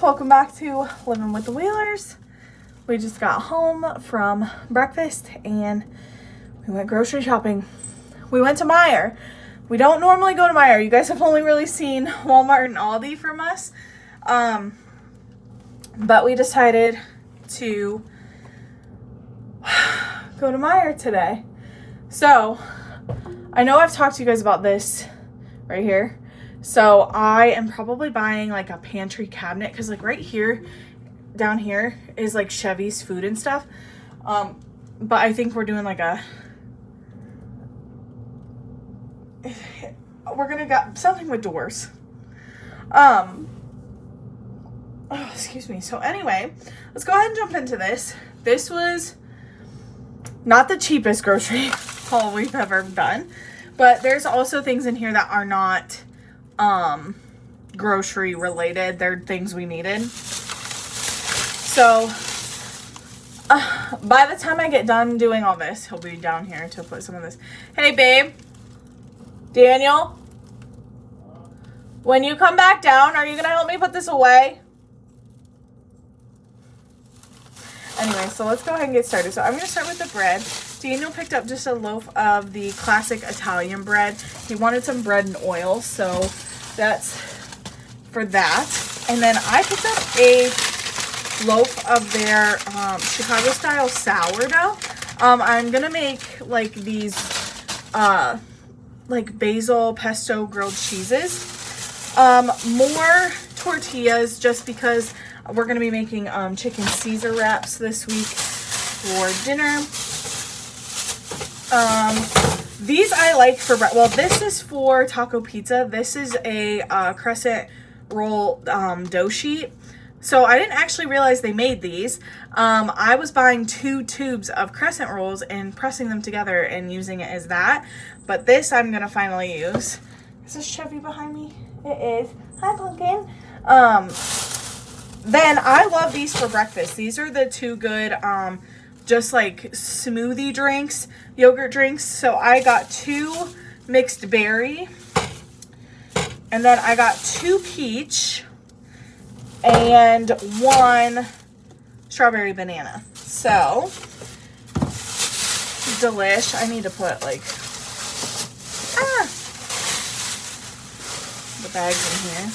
welcome back to Living with the Wheelers. We just got home from breakfast and we went grocery shopping. We went to Meijer. We don't normally go to Meijer. You guys have only really seen Walmart and Aldi from us. But we decided to go to Meijer today. So, I know I've talked to you guys about this right here. So, I am probably buying like a pantry cabinet because like right here, down here is like Chevy's food and stuff. But I think we're doing like we're gonna get something with doors. Oh, excuse me. So anyway, let's go ahead and jump into this. This was not the cheapest grocery haul we've ever done, but there's also things in here that are not grocery related. They're things we needed. So by the time I get done doing all this, he'll be down here to put some of this. Hey babe, Daniel, when you come back down, are you gonna help me put this away? Anyway, so let's go ahead and get started. So I'm going to start with the bread. Daniel picked up just a loaf of the classic Italian bread. He wanted some bread and oil, so that's for that. And then I picked up a loaf of their Chicago-style sourdough. I'm going to make like these like basil pesto grilled cheeses. More tortillas just because we're going to be making chicken Caesar wraps this week for dinner. These I like for, well, this is for taco pizza. This is a crescent roll dough sheet. So I didn't actually realize they made these. I was buying 2 tubes of crescent rolls and pressing them together and using it as that. But this I'm going to finally use. Is this Chevy behind me? It is. Hi, Pumpkin. Then I love these for breakfast. These are the 2 good, just like smoothie drinks, yogurt drinks. So I got 2 mixed berry, and then I got 2 peach, and 1 strawberry banana. So, delish. I need to put like, the bags in here.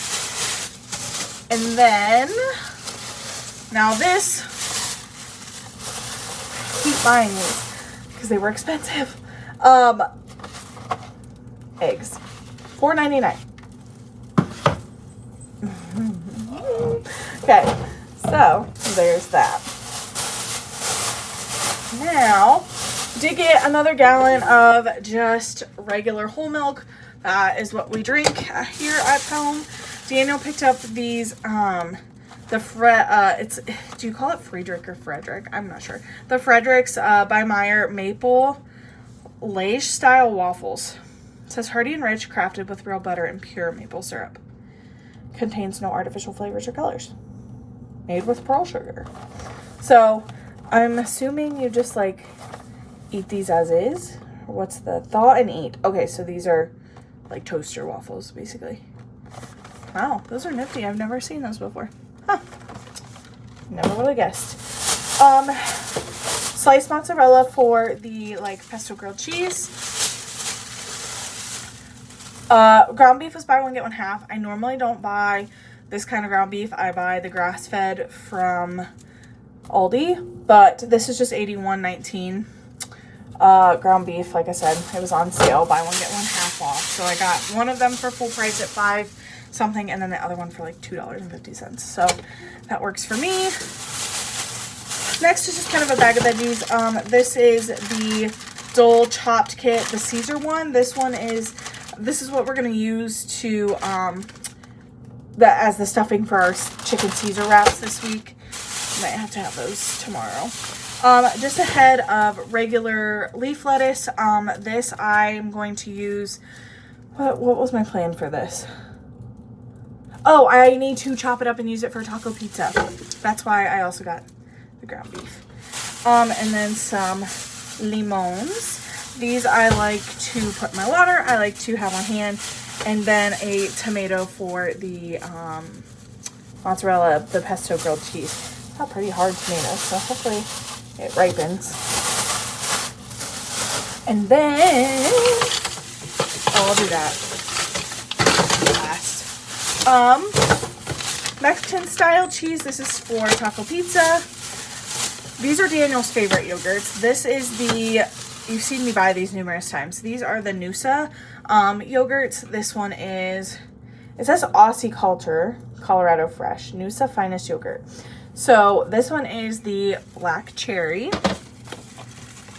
And then, now this, I keep buying these because they were expensive. Eggs, $4.99. Okay, so there's that. Now, did get another gallon of just regular whole milk. That is what we drink here at home. Daniel picked up these, do you call it Friedrich or Frederick? I'm not sure. The Fredericks by Meijer maple Lage style waffles. It says hearty and rich, crafted with real butter and pure maple syrup. Contains no artificial flavors or colors. Made with pearl sugar. So, I'm assuming you just like eat these as is. What's the thaw and eat? Okay, so these are like toaster waffles, basically. Wow, those are nifty. I've never seen those before. Huh. Never would have guessed. Sliced mozzarella for the like pesto grilled cheese. Ground beef was buy one get one half. I normally don't buy this kind of ground beef. I buy the grass fed from Aldi, but this is just $81.19. Ground beef, like I said, it was on sale. Buy one get one half off. So I got one of them for full price at $5 something, and then the other one for like $2.50. So that works for me. Next is just kind of a bag of veggies. This is the Dole chopped kit, the Caesar one. This is what we're gonna use to as the stuffing for our chicken Caesar wraps this week. Might have to have those tomorrow. Just a head of regular leaf lettuce. This I'm going to use. What was my plan for this? Oh, I need to chop it up and use it for taco pizza. That's why I also got the ground beef. And then some limons. These I like to put in my water. I like to have on hand. And then a tomato for the mozzarella, the pesto grilled cheese. It's not pretty hard tomatoes, so hopefully it ripens. And then, I'll do that last. Mexican style cheese. This is for taco pizza. These are Daniel's favorite yogurts. This is the, you've seen me buy these numerous times. These are the Noosa yogurts. This one is, it says Aussie Culture, Colorado Fresh, Noosa Finest Yogurt. So this one is the black cherry,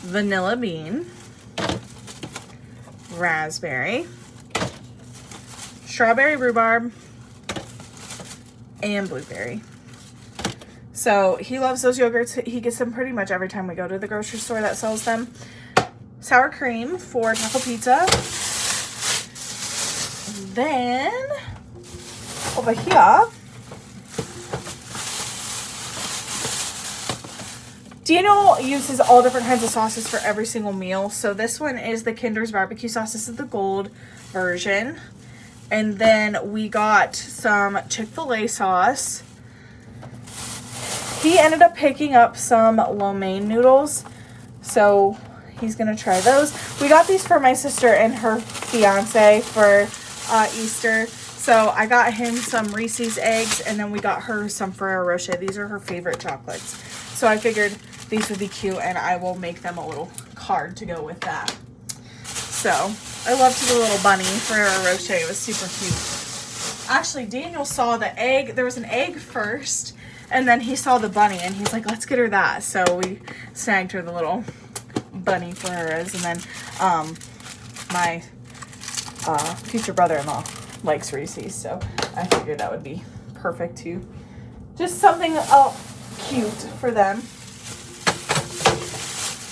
vanilla bean, raspberry, strawberry rhubarb, and blueberry. So he loves those yogurts. He gets them pretty much every time we go to the grocery store that sells them. Sour cream for taco pizza. And then over here, Daniel uses all different kinds of sauces for every single meal. So this one is the Kinder's barbecue sauce. This is the gold version. And then we got some Chick-fil-A sauce. He ended up picking up some lo mein noodles, so he's gonna try those. We got these for my sister and her fiance for Easter. So I got him some Reese's eggs, and then we got her some Ferrero Rocher. These are her favorite chocolates. So I figured these would be cute, and I will make them a little card to go with that. So I loved the little bunny Ferrero Rocher. It was super cute. Actually, Daniel saw the egg. There was an egg first. And then he saw the bunny, and he's like, let's get her that. So we snagged her the little bunny for hers. And then my future brother-in-law likes Reese's, so I figured that would be perfect too. Just something cute for them.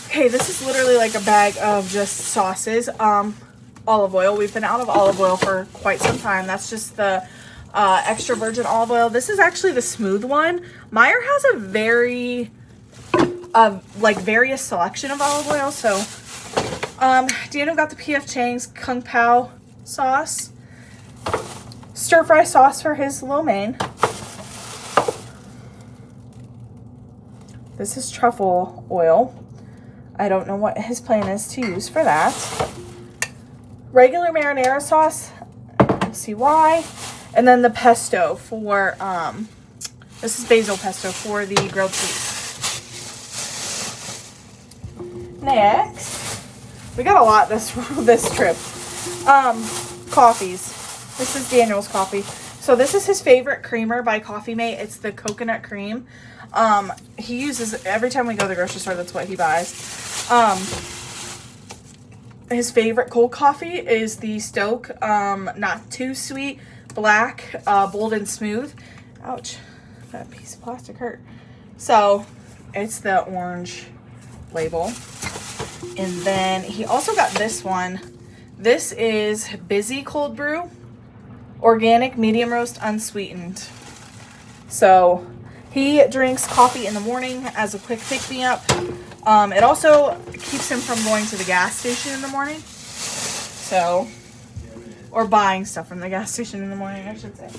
Okay, this is literally like a bag of just sauces. Olive oil. We've been out of olive oil for quite some time. That's just the extra virgin olive oil. This is actually the smooth one. Meijer has a very various selection of olive oil. So Daniel got the P.F. Chang's Kung Pao sauce, stir fry sauce for his lo mein. This is truffle oil. I don't know what his plan is to use for that. Regular marinara sauce. You'll see why. And then the pesto for, this is basil pesto for the grilled cheese. Next, we got a lot this trip. Coffees. This is Daniel's coffee. So this is his favorite creamer by Coffee Mate. It's the coconut cream. He uses, every time we go to the grocery store, that's what he buys. His favorite cold coffee is the Stoke, not too sweet, black, bold and smooth. Ouch, that piece of plastic hurt. So it's the orange label. And then he also got this one. This is Busy Cold Brew, organic, medium roast, unsweetened. So he drinks coffee in the morning as a quick pick-me-up. It also keeps him from going to the gas station in the morning. So, or buying stuff from the gas station in the morning, I should say.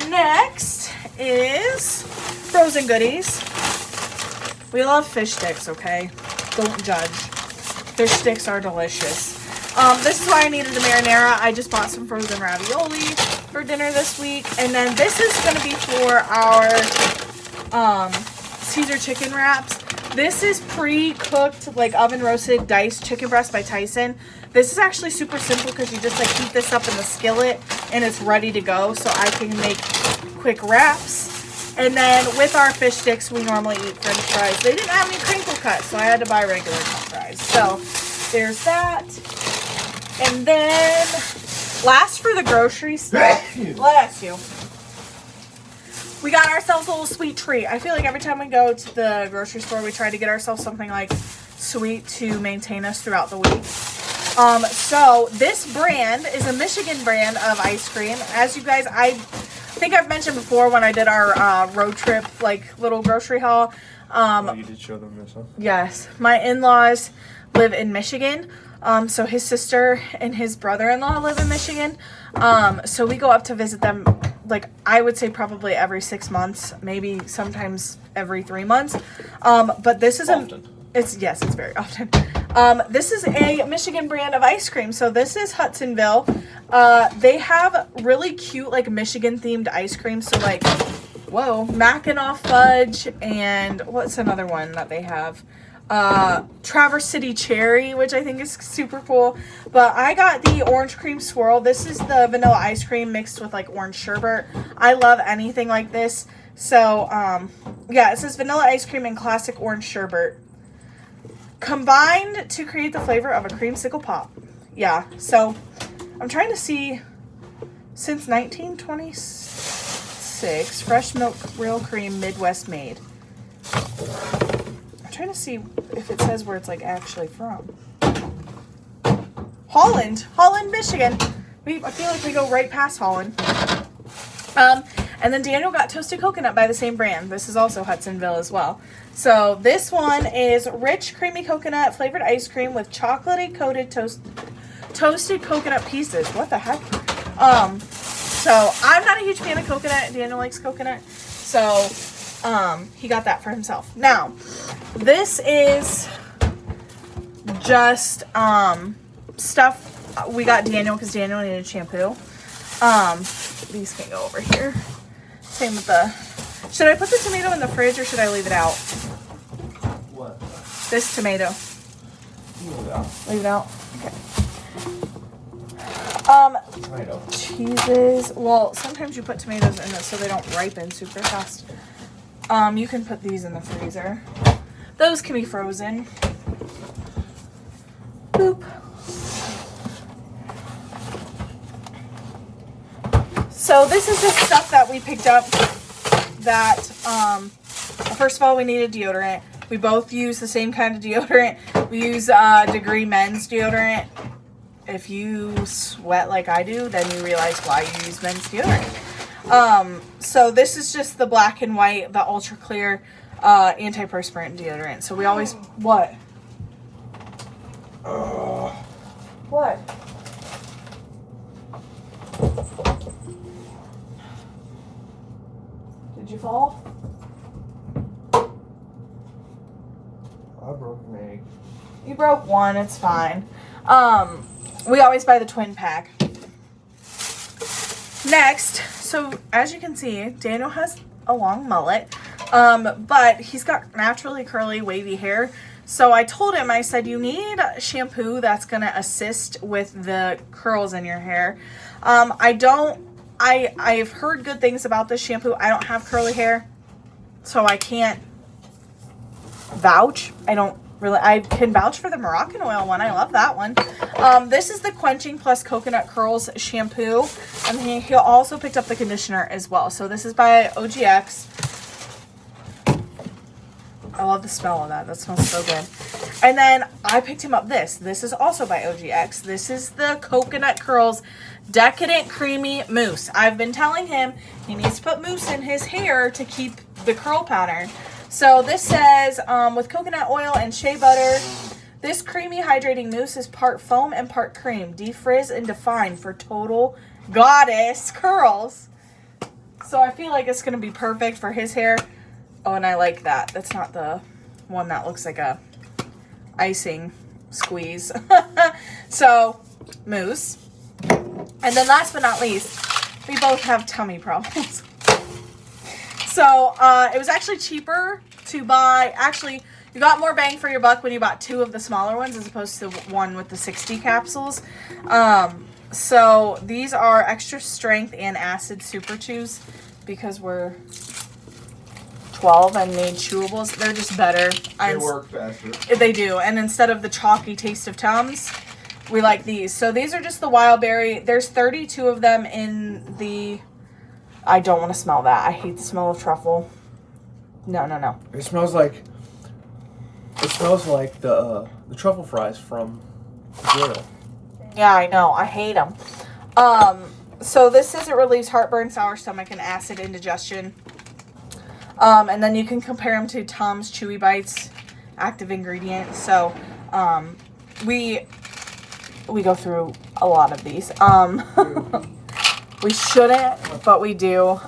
Next is frozen goodies. We love fish sticks, okay? Don't judge. Fish sticks are delicious. This is why I needed the marinara. I just bought some frozen ravioli for dinner this week. And then this is going to be for our Caesar chicken wraps. This is pre-cooked, like oven-roasted diced chicken breast by Tyson. This is actually super simple because you just like heat this up in the skillet and it's ready to go. So I can make quick wraps. And then with our fish sticks, we normally eat French fries. They didn't have any crinkle cuts, so I had to buy regular cut fries. So there's that. And then last for the grocery stuff. Bless you. We got ourselves a little sweet treat. I feel like every time we go to the grocery store, we try to get ourselves something like sweet to maintain us throughout the week. So this brand is a Michigan brand of ice cream. As you guys, I think I've mentioned before when I did our road trip, like little grocery haul. You did show them this, huh? Yes. My in-laws live in Michigan. So his sister and his brother-in-law live in Michigan. So we go up to visit them like I would say probably every 6 months, maybe sometimes every 3 months. But this is it's very often. This is a Michigan brand of ice cream. So this is Hudsonville. They have really cute like Michigan themed ice cream. So like, whoa, Mackinac fudge, and what's another one that they have? Traverse City Cherry, which I think is super cool. But I got the orange cream swirl. This is the vanilla ice cream mixed with like orange sherbet. I love anything like this. So, yeah, it says vanilla ice cream and classic orange sherbet combined to create the flavor of a creamsicle pop. Yeah, so I'm trying to see, since 1926, fresh milk, real cream, Midwest made. I'm trying to see if it says where it's like actually from. Holland, Michigan. I feel like we go right past Holland. And then Daniel got toasted coconut by the same brand. This is also Hudsonville as well. So this one is rich, creamy coconut flavored ice cream with chocolatey coated toasted coconut pieces. What the heck? So I'm not a huge fan of coconut. Daniel likes coconut. So he got that for himself. Now, this is just stuff we got Daniel because Daniel needed shampoo. These can go over here. Same with the... Should I put the tomato in the fridge or should I leave it out? What? This tomato. Leave it out. Leave it out? Okay. Tomato. Cheeses. Well, sometimes you put tomatoes in it so they don't ripen super fast. You can put these in the freezer. Those can be frozen. Boop. So this is just stuff that we picked up that, first of all, we needed deodorant. We both use the same kind of deodorant. We use Degree men's deodorant. If you sweat like I do, then you realize why you use men's deodorant. So this is just the black and white, the ultra clear antiperspirant deodorant. So we always, what? What? Did you fall? I broke an egg. You broke one, it's fine. We always buy the twin pack. Next, so as you can see, Daniel has a long mullet, but he's got naturally curly, wavy hair. So I told him, I said, you need shampoo that's going to assist with the curls in your hair. I've heard good things about this shampoo. I don't have curly hair, so I can't vouch. I can vouch for the Moroccan oil one. I love that one. This is the Quenching Plus Coconut Curls shampoo. And he also picked up the conditioner as well. So this is by OGX. I love the smell of that. That smells so good. And then I picked him up this. This is also by OGX. This is the Coconut Curls Decadent Creamy Mousse. I've been telling him he needs to put mousse in his hair to keep the curl pattern. So this says, with coconut oil and shea butter, this creamy hydrating mousse is part foam and part cream. Defrizz and define for total goddess curls. So I feel like it's going to be perfect for his hair. Oh, and I like that. That's not the one that looks like a icing squeeze. So, mousse. And then last but not least, we both have tummy problems. So, it was actually cheaper to buy, actually, you got more bang for your buck when you bought 2 of the smaller ones as opposed to one with the 60 capsules. So, these are extra strength and acid super chews because we're 12 and made chewables. They're just better. They work faster. They do. And instead of the chalky taste of Tums, we like these. So, these are just the wild berry. There's 32 of them in the... I don't want to smell that. I hate the smell of truffle. No. It smells like the truffle fries from Grill. Yeah, I know. I hate them. So this says it relieves heartburn, sour stomach, and acid indigestion. And then you can compare them to Tums Chewy Bites active ingredient. So we go through a lot of these. We shouldn't, but we do.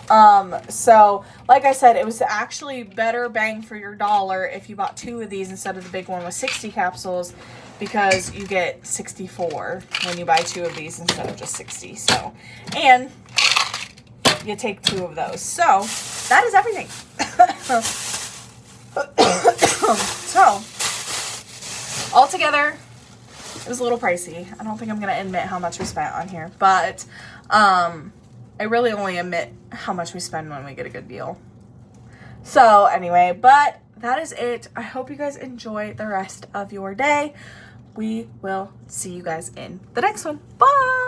So like I said, it was actually better bang for your dollar if you bought 2 of these instead of the big one with 60 capsules, because you get 64 when you buy 2 of these instead of just 60. So, and you take 2 of those. So that is everything. So altogether, it was a little pricey. I don't think I'm going to admit how much we spent on here, but I really only admit how much we spend when we get a good deal. So anyway, but that is it. I hope you guys enjoy the rest of your day. We will see you guys in the next one. Bye!